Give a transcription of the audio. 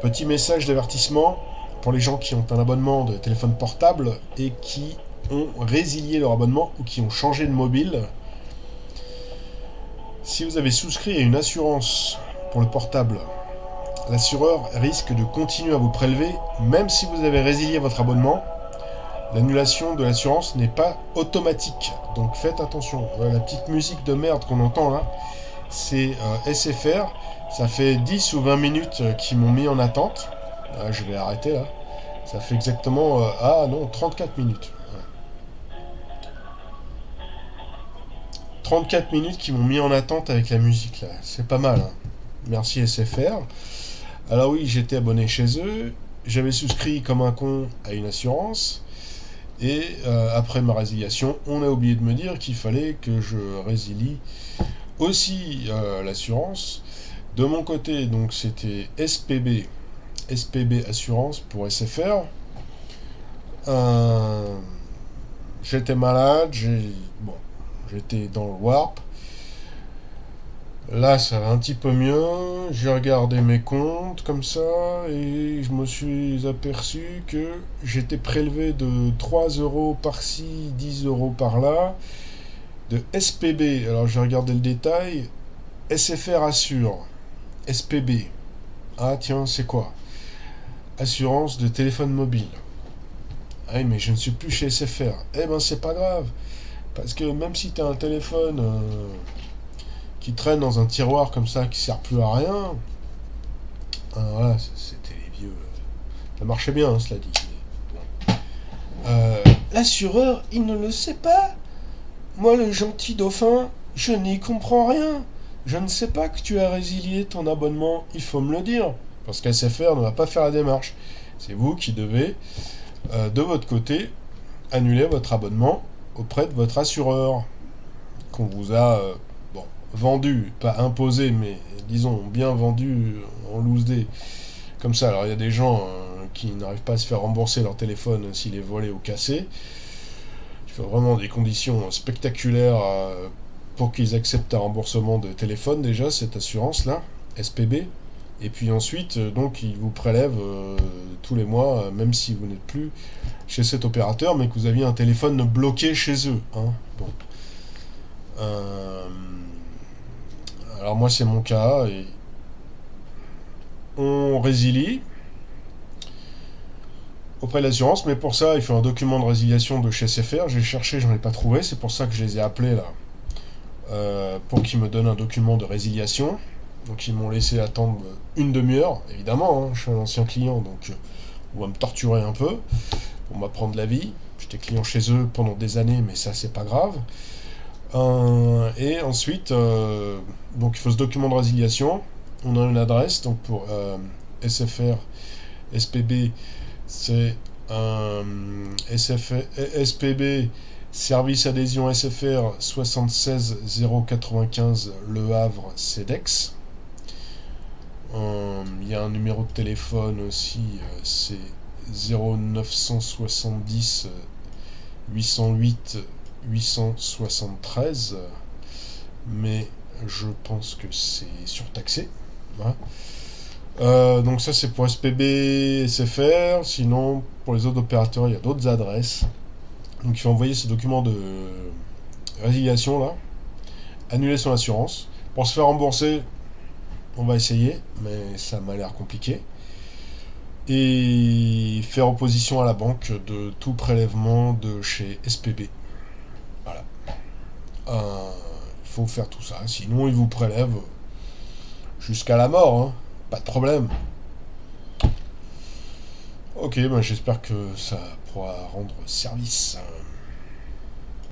Petit message d'avertissement pour les gens qui ont un abonnement de téléphone portable et qui ont résilié leur abonnement ou qui ont changé de mobile. Si vous avez souscrit à une assurance pour le portable, l'assureur risque de continuer à vous prélever même si vous avez résilié votre abonnement. L'annulation de l'assurance n'est pas automatique, donc faites attention. La petite musique de merde qu'on entend là, c'est SFR. Ça fait 10 ou 20 minutes qu'ils m'ont mis en attente. Je vais arrêter là. Ça fait exactement 34 minutes. Ouais. 34 minutes qu'ils m'ont mis en attente avec la musique là. C'est pas mal. Hein. Merci SFR. Alors oui, j'étais abonné chez eux. J'avais souscrit comme un con à une assurance. Et après ma résiliation, on a oublié de me dire qu'il fallait que je résilie aussi l'assurance. De mon côté, donc c'était SPB Assurance pour SFR. J'étais malade, j'étais dans le Warp. Là, ça va un petit peu mieux. J'ai regardé mes comptes comme ça et je me suis aperçu que j'étais prélevé de 3 euros par-ci, 10 euros par-là de SPB. Alors j'ai regardé le détail. SFR Assure. SPB. Ah tiens, c'est quoi? Assurance de téléphone mobile. Ah oui, mais je ne suis plus chez SFR. Eh ben c'est pas grave. Parce que même si tu as un téléphone qui traîne dans un tiroir comme ça, qui sert plus à rien, voilà, c'était les vieux. Ça marchait bien, hein, cela dit. L'assureur, il ne le sait pas. Moi, le gentil dauphin, je n'y comprends rien. Je ne sais pas que tu as résilié ton abonnement, il faut me le dire. Parce qu'SFR ne va pas faire la démarche. C'est vous qui devez, de votre côté, annuler votre abonnement auprès de votre assureur. Qu'on vous a vendu, pas imposé, mais disons bien vendu en loose day. Comme ça, alors il y a des gens qui n'arrivent pas à se faire rembourser leur téléphone s'il est volé ou cassé. Il faut vraiment des conditions spectaculaires pour qu'ils acceptent un remboursement de téléphone déjà, cette assurance-là, SPB. Et puis ensuite, donc, ils vous prélèvent tous les mois, même si vous n'êtes plus chez cet opérateur, mais que vous aviez un téléphone bloqué chez eux. Hein. Bon. Alors moi, c'est mon cas. Et on résilie auprès de l'assurance, mais pour ça, il faut un document de résiliation de chez SFR. J'ai cherché, j'en ai pas trouvé. C'est pour ça que je les ai appelés là, pour qu'ils me donnent un document de résiliation. Donc ils m'ont laissé attendre une demi-heure, évidemment, hein, je suis un ancien client, donc on va me torturer un peu pour m'apprendre la vie. J'étais client chez eux pendant des années, mais ça c'est pas grave. Et ensuite, donc il faut ce document de résiliation. On a une adresse, donc pour SFR, SPB, c'est SPB Service Adhésion SFR 76 095 Le Havre CEDEX. Il y a un numéro de téléphone aussi, c'est 0970 808 873, mais je pense que c'est surtaxé. Voilà. Donc ça c'est pour SPB SFR. Sinon pour les autres opérateurs il y a d'autres adresses. Donc il faut envoyer ce document de résiliation là, annuler son assurance. Pour se faire rembourser, on va essayer, mais ça m'a l'air compliqué. Et faire opposition à la banque de tout prélèvement de chez SPB. Voilà. Il faut faire tout ça, sinon ils vous prélèvent jusqu'à la mort, hein. Pas de problème. Ok, ben j'espère que ça pourra rendre service.